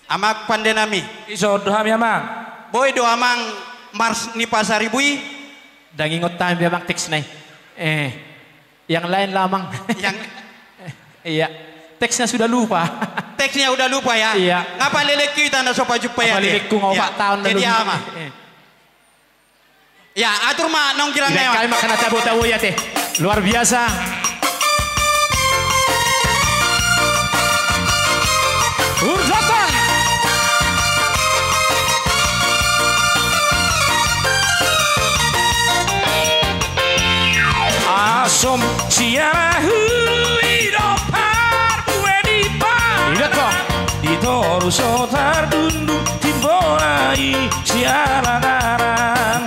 Amak pandenami. Iso doham ya mang. Boy do amang mars ni pasaribui. Dangingot tayo biya mang teks na yang lain lamang. Yang iya. Teksnya sudah lupa. Teksnya udah lupa ya. Iya. Ngapa lelek kita na sopa jupa ya. Lelek ku ngopak tahun lalu. Jadi ama. Ya atur ma nong kirang Tidak kali makan tabu-tabu ya teh. Luar biasa. Urjatan. Asom siara hidopar gue di toru sotar dundu timbolai siara narang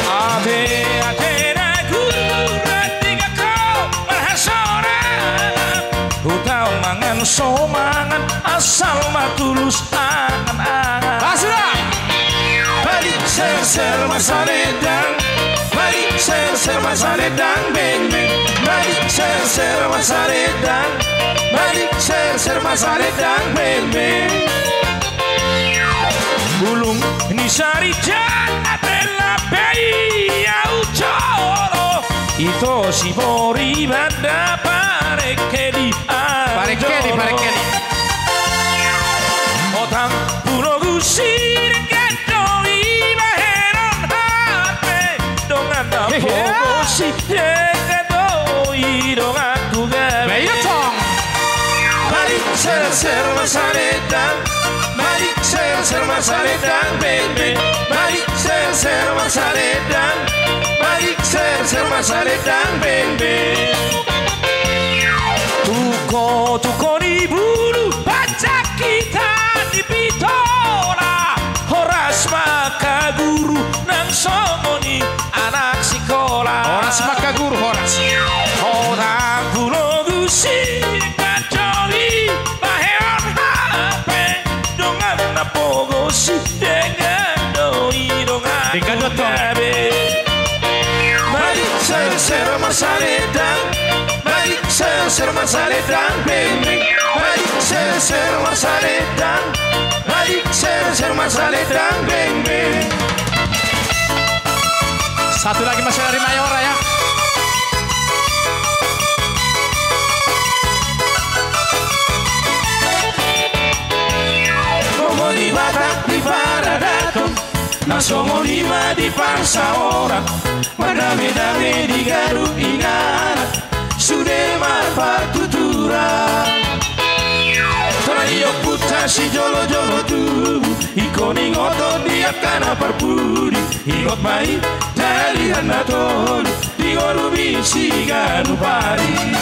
ate na guru tiga kau berhasoran hutau mangan somangan asal matulus angan-angan basura balik ser masaledang balik ser masaledang beng beng balik ser masaledang balik ser masaledang beng beng bulung ni sarijan bella beia ucoro itu si bori banda parekedi otang puno gusir gendoi baheron hape dongan napo si gendoi dongan ku gabe balik ser masaledang balik ser masaledang bebe balik ser masaledang balik ser masaledang bebe tuko di bulu baca kita di pitora horas maka guru nang somoni anak sekolah horas maka guru horas orang pulau gusi kacori baheon hape dongan napogosi dengan doi dongan dengan dotobe balik ser masaledang balik ser masaledang beng balik ser masaledang balik ser masaledang beng beng satu lagi masih dari Mayora ya. Di Batak di Paradaton Nasomo lima di Pansaoran Madame-dame di Garut Ingaran Sudemar Patutura Torayo putra si jolo-jolo tubuh Ikoning otot dia kana parpudi Ikot baik dari Hanatolu Di golubi si ganupari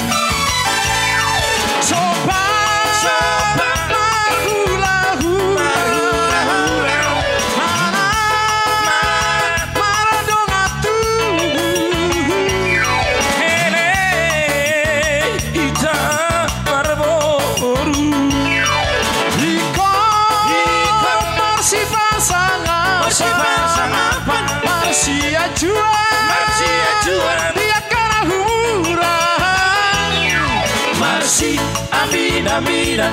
Sopan Juan dia kana humuran Marsi amina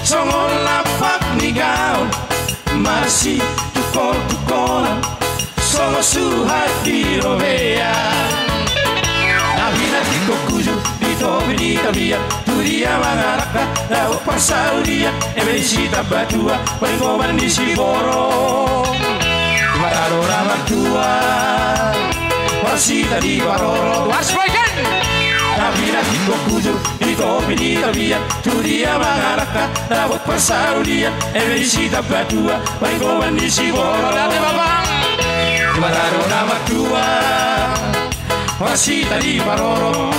Songol lapak ni gaon Marsi tukol-tukolan Songo suhat di robea Nabina tiko kuju Dito benita biar Turia mangaraka Dawa pasaudia Ebesita batua Palingoman di Siborong Mararo ramang tua Wasita di Baroro Warsboykan Nabina tiko kuju Dito benita biar Turia mangaraka Dawa pasaudia Ebesita batua Palingoman di Siborong Dati babang Mararo ramang tua Wasita di Baroro.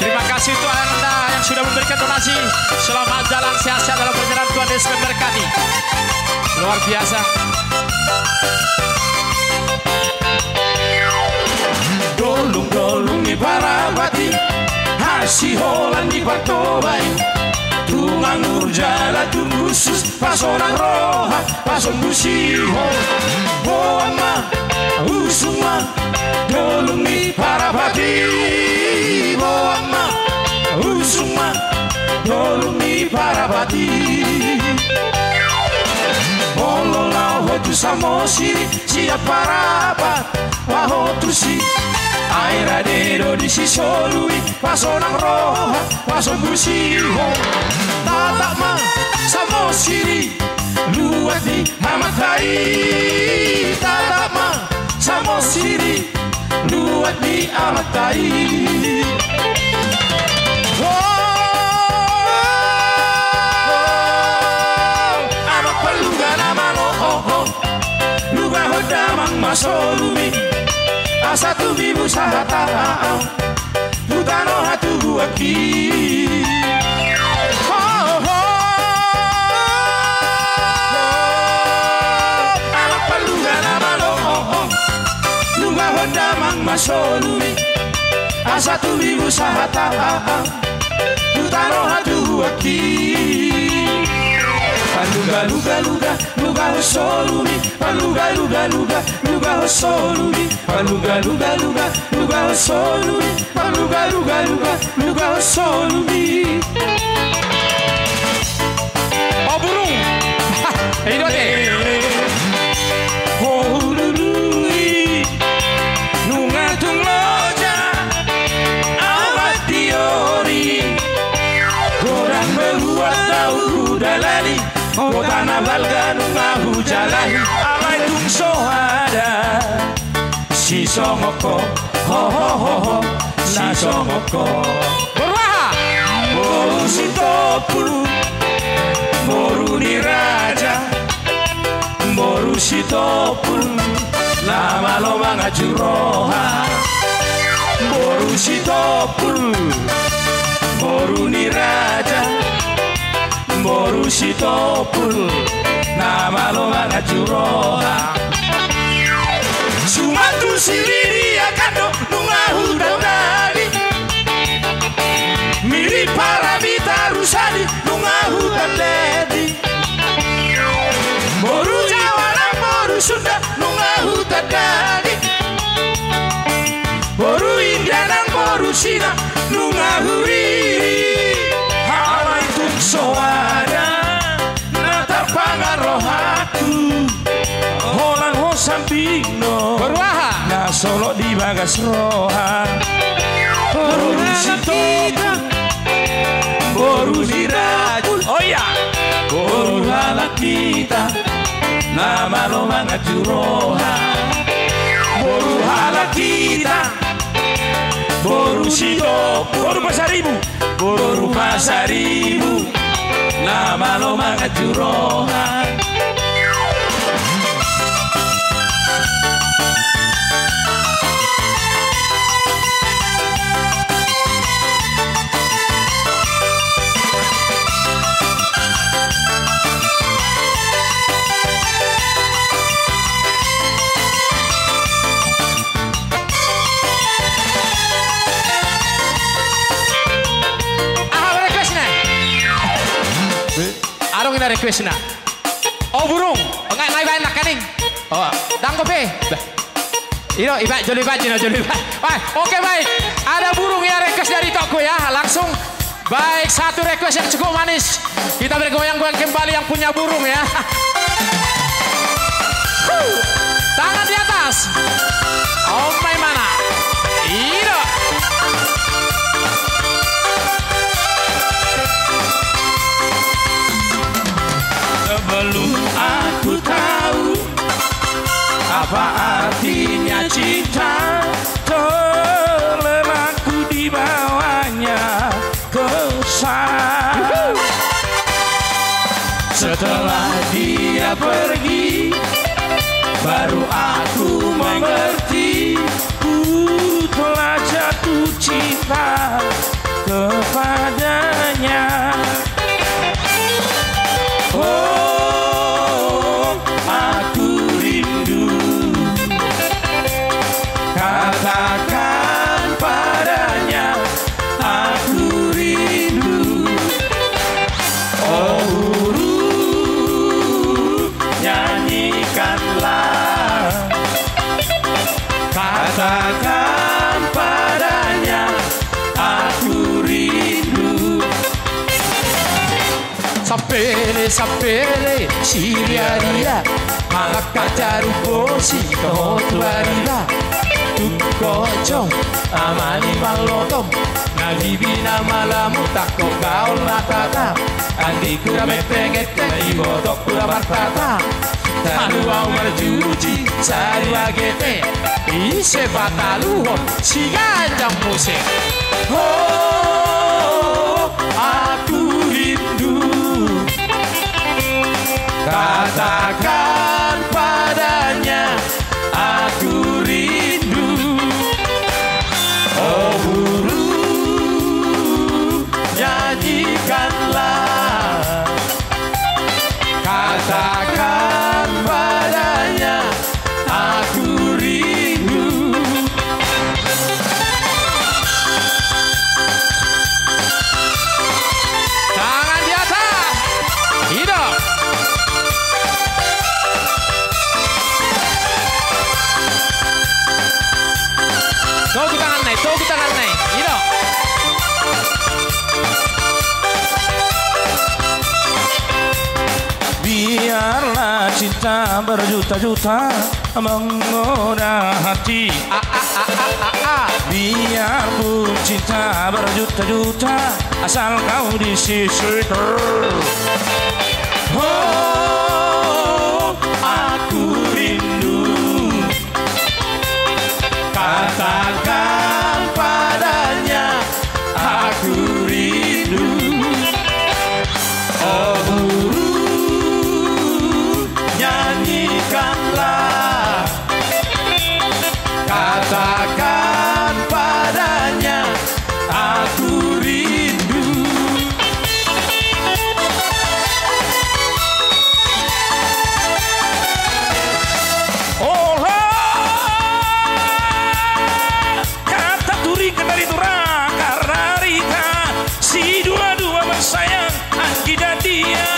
Terima kasih untuk Anda yang sudah memberikan donasi. Selamat jalan sehat-sehat dalam perjalanan Tuhan Yesus memberkati. Luar biasa. Dolung-dolung di Parabati, Hasiholan di Patobai, Tumangur jala tunggusus, Pasonang roha, Pason busiho, Boama, Usuma, Dolung di Parabati, Boama, Usuma. solumi parabati Mololau hotu samosiri siapa rapat wahotrusi Airadero di si solui pasonang roha pasogusiho Tatak ma samosiri luati hamakai Tatak ma samosiri luati amatai Damang masolumi asa tu bibu sahata tutano hatu aki anak paluga namalo luga damang masolumi asa tu bibu sahata tutano hatu aki Luga luga luga luga solumi luga luga luga luga solumi luga luga luga luga solumi luga luga luga luga solumi Oh burung ini deh Oh lului nunga tung loja awat tiori Koran beruat tahu dalali Kotana balga nunga hujalahi Alay tung sohada Si songoko Ho ho ho ho Si songoko Berwaha Boru si topulu Boru ni raja Boru si topulu Lama loma ngajuroha Boru si topulu Boru ni raja Boru si topul nama lo ngajuroha Sumatu siriri akando nungahu daudadi Miri paramita rusadi nungahu tadedi Boru Jawa boru Sunda nungahu tadadi Boru India dan boru Sina nungahu riri Halai tung soada Nata pangarohaku Holang ho sampino Berwaha Na solo di bagas roha Boru sitoku Boru dirajul Oh ya Boru halak kita Nama lo mangajuroha Boru halak kita Boru sitoku Boru pasaribu Boru pasaribu Nama lo mangajuroha Arong ina request na. Oh burung, enggak ngai nak kaning. Oh, dang kopi. Ino iba joli bajino joli baj. Oke baik. Ada burung yang request dari toko ya. Langsung baik satu request yang cukup manis. Kita bergoyang-goyang kembali yang punya burung ya. Tangan di atas. Oh main mana? Ino. Sebelum aku tahu apa artinya cinta, telah aku dibawanya ke sana. Setelah dia pergi, baru aku mengerti, ku telah jatuh cinta kepadanya. Oh, aku rindu. Katakan padanya, aku rindu. Oh, burung, nyanyikanlah. Katakan padanya. sapere Siria Malakajaru bosi Kehotuarira Tukojo Amani malotom Nagibina malamu Tako kaol matata Andi kura mepengete Igodok kura martata Tanu au marjuji Sari agete Ise bataluhon Siganjang musik Oh aku rindu Katakan padanya aku rindu. Oh burung nyanyikanlah. Katakan padanya aku rindu. Tangan di atas. Hidup. Tunggu tangan naik, gitu. Biarlah cinta berjuta-juta menggoda hati. Biarpun cinta berjuta-juta asal kau di sisiku. Oh, aku rindu. Katakan padanya aku rindu. Oh burung nyanyikanlah. Katakan padanya aku rindu. Oh dari turang karena Rita si dua-dua bersayang Anggi dan dia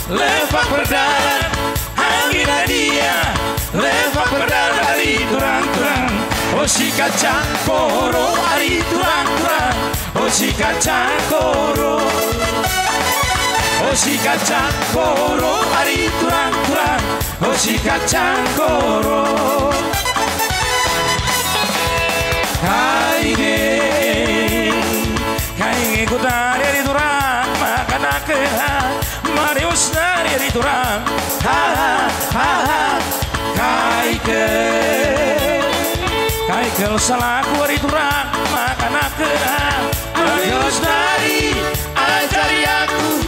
lepak berdalan. Anggi dan dia lepak berdalan dari turang-turang. Oh si kacang koro dari turang-turang. Oh si kacang koro. Oh si kacang koro dari turang-turang. Oh si kacang koro. Kai dari turang makan akehan Marius dari turang ha ha ha kai ke salaku dari turang makan akehan Marius dari ajari aku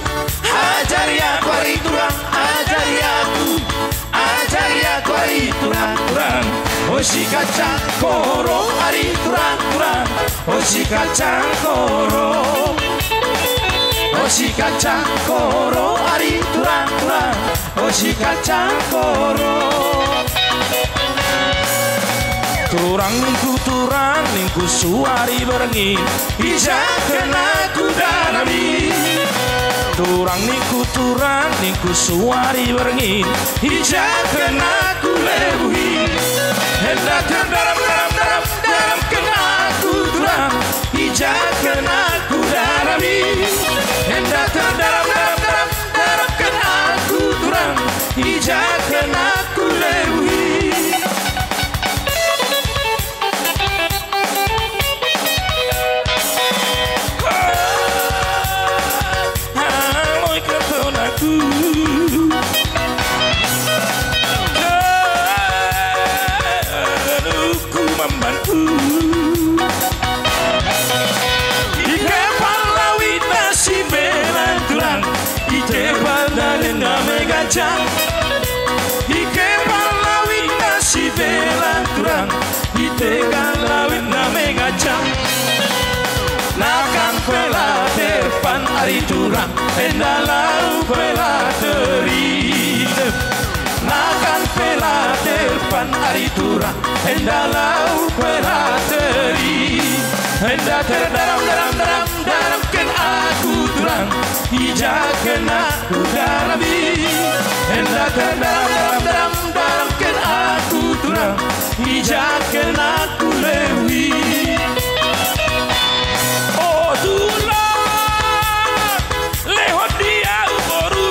dari turang ajari aku dari turang. Oh si kacang koro ari turang-turang. Oh si kacang koro. Oh si kacang koro ari turang-turang. Oh si kacang koro. Turang ningku suari berengi ijakeun aku darami. Turang ningku suari berengi ijakeun aku lebuhi. Hendak dalam kena aku turang ijakeun aku darami. Hendak dalam kena aku turang ijakeun aku lebuhi. Aloy keton aku membantu. Ike palawit nasi belang tulang. Ike pandalen name gajah. Ike palawit nasi belang tulang. Ike palawit name gajah. Nakang pela depan ari turang. Endalau pela teride. Nakang pela depan ari turang. Endalau pelateri. Enda terdaram ken aku turang ijakeun aku darami. Enda terdaram ken aku turang ijakeun aku lewi. Oh turang lehot dia baru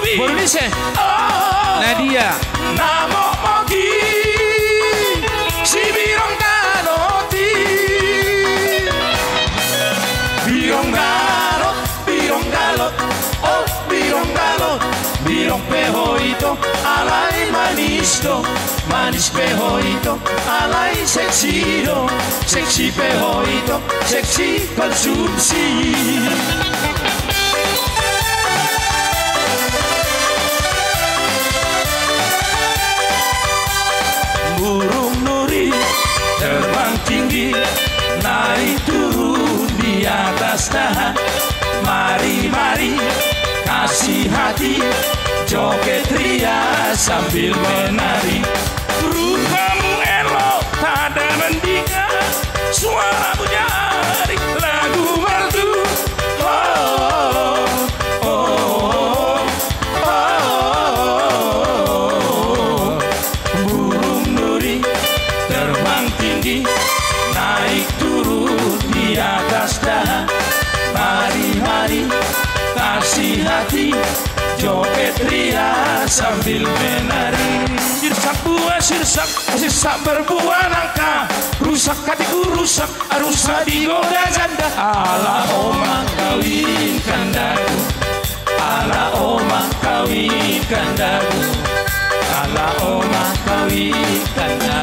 Indonesia. Oh, Nadia. Namo mogi si birong galoti. Birong galot, oh birong galot. Birong peho ito, alay manis do. Manis peho ito, alay seksi do. Seksi peho ito, seksi konsumsi. Burung nuri terbang tinggi, naik turun di atas dahan. Mari, mari, kasih hati, joget ria sambil menari. Grup kamu elok, tak ada mendingan, suaramu nyaring, lagu merdu. Oh, oh, oh, oh, oh. Burung nuri terbang tinggi, naik turun di atas dahan. Mari, mari, kasih hati, joget ria sambil menari. Sirsak berbuah nangka, rusak hatiku rusak, rusak digoda janda. Ala oma kawinkan daku, ala oma kawinkan daku, ala oma kawinkan daku.